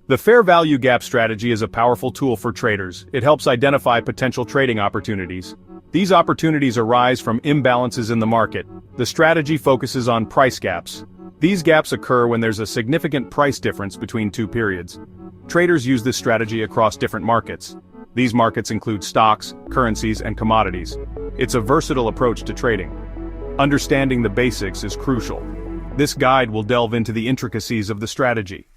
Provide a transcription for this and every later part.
The fair value gap strategy is a powerful tool for traders. It helps identify potential trading opportunities. These opportunities arise from imbalances in the market. The strategy focuses on price gaps. These gaps occur when there's a significant price difference between two periods. Traders use this strategy across different markets. These markets include stocks, currencies, and commodities. It's a versatile approach to trading. Understanding the basics is crucial. This guide will delve into the intricacies of the strategy.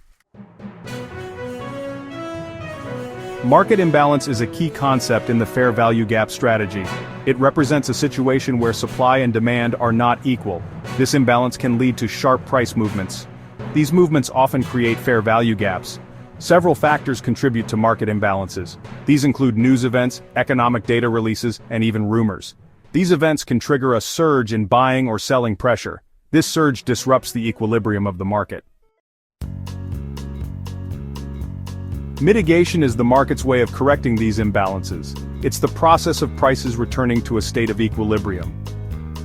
Market imbalance is a key concept in the fair value gap strategy. It represents a situation where supply and demand are not equal. This imbalance can lead to sharp price movements. These movements often create fair value gaps. Several factors contribute to market imbalances. These include news events, economic data releases, and even rumors. These events can trigger a surge in buying or selling pressure. This surge disrupts the equilibrium of the market. Mitigation is the market's way of correcting these imbalances. It's the process of prices returning to a state of equilibrium.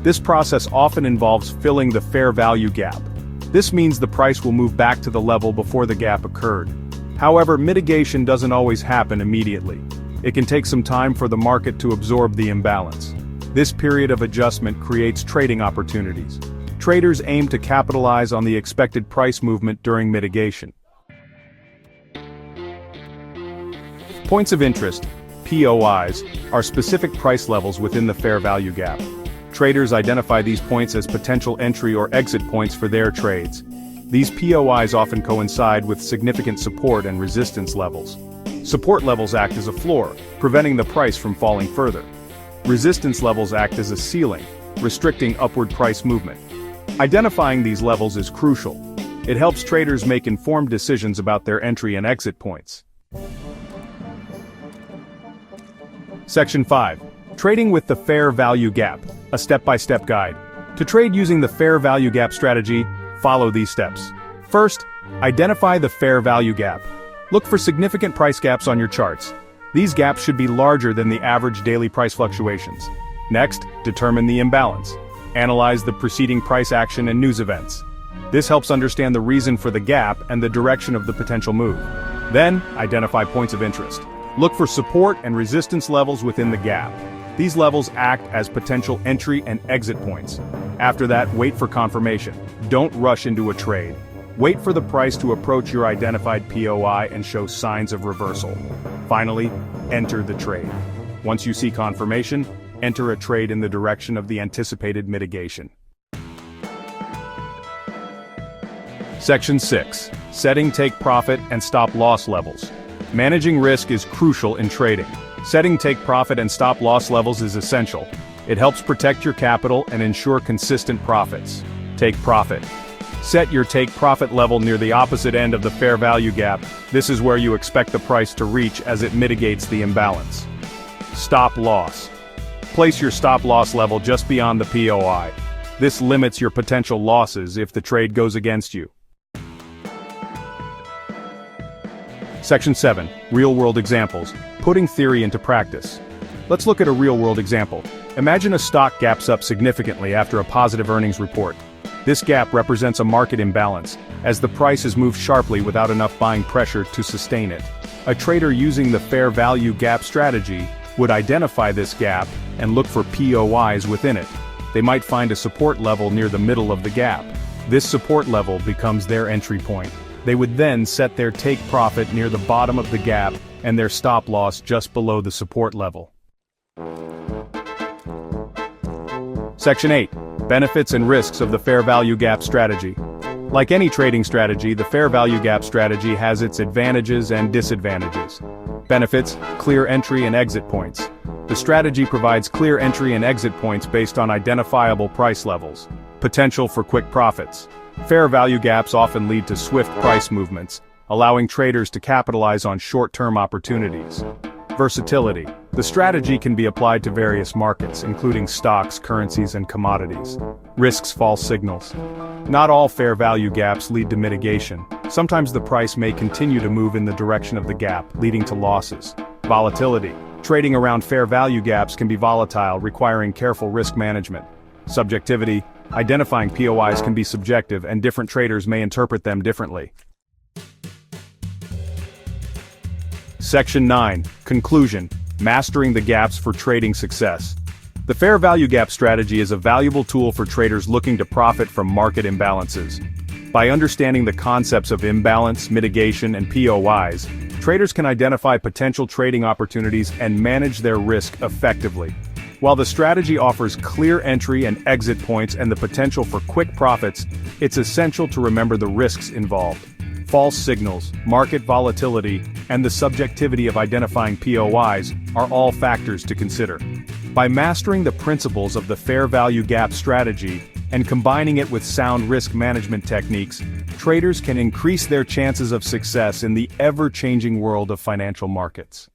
This process often involves filling the fair value gap. This means the price will move back to the level before the gap occurred. However, mitigation doesn't always happen immediately. It can take some time for the market to absorb the imbalance. This period of adjustment creates trading opportunities. Traders aim to capitalize on the expected price movement during mitigation. Points of interest, POIs, are specific price levels within the fair value gap. Traders identify these points as potential entry or exit points for their trades. These POIs often coincide with significant support and resistance levels. Support levels act as a floor, preventing the price from falling further. Resistance levels act as a ceiling, restricting upward price movement. Identifying these levels is crucial. It helps traders make informed decisions about their entry and exit points. Section 5. Trading with the Fair Value Gap, a step-by-step guide. To trade using the Fair Value Gap strategy, follow these steps. First, identify the fair value gap. Look for significant price gaps on your charts. These gaps should be larger than the average daily price fluctuations. Next, determine the imbalance. Analyze the preceding price action and news events. This helps understand the reason for the gap and the direction of the potential move. Then, identify points of interest. Look for support and resistance levels within the gap. These levels act as potential entry and exit points. After that, wait for confirmation. Don't rush into a trade. Wait for the price to approach your identified POI and show signs of reversal. Finally, enter the trade. Once you see confirmation, enter a trade in the direction of the anticipated mitigation. Section 6. Setting take profit and stop loss levels. Managing risk is crucial in trading. Setting take profit and stop loss levels is essential. It helps protect your capital and ensure consistent profits. Take profit. Set your take profit level near the opposite end of the fair value gap. This is where you expect the price to reach as it mitigates the imbalance. Stop loss. Place your stop loss level just beyond the POI. This limits your potential losses if the trade goes against you. Section 7. Real-world examples. Putting theory into practice. Let's look at a real-world example. Imagine a stock gaps up significantly after a positive earnings report. This gap represents a market imbalance, as the price has moved sharply without enough buying pressure to sustain it. A trader using the fair value gap strategy would identify this gap and look for POIs within it. They might find a support level near the middle of the gap. This support level becomes their entry point. They would then set their take profit near the bottom of the gap and their stop loss just below the support level. Section 8. Benefits and risks of the fair value gap strategy. Like any trading strategy, the fair value gap strategy has its advantages and disadvantages. Benefits: clear entry and exit points. The strategy provides clear entry and exit points based on identifiable price levels. Potential for quick profits. Fair value gaps often lead to swift price movements, allowing traders to capitalize on short-term opportunities. Versatility. The strategy can be applied to various markets, including stocks, currencies, and commodities. Risks: false signals. Not all fair value gaps lead to mitigation. Sometimes the price may continue to move in the direction of the gap, leading to losses. Volatility. Trading around fair value gaps can be volatile, requiring careful risk management. Subjectivity. Identifying POIs can be subjective, and different traders may interpret them differently. Section 9. Conclusion. Mastering the gaps for trading success. The fair value gap strategy is a valuable tool for traders looking to profit from market imbalances. By understanding the concepts of imbalance, mitigation, and POIs, traders can identify potential trading opportunities and manage their risk effectively. While the strategy offers clear entry and exit points and the potential for quick profits, it's essential to remember the risks involved. False signals, market volatility, and the subjectivity of identifying POIs are all factors to consider. By mastering the principles of the fair value gap strategy and combining it with sound risk management techniques, traders can increase their chances of success in the ever-changing world of financial markets.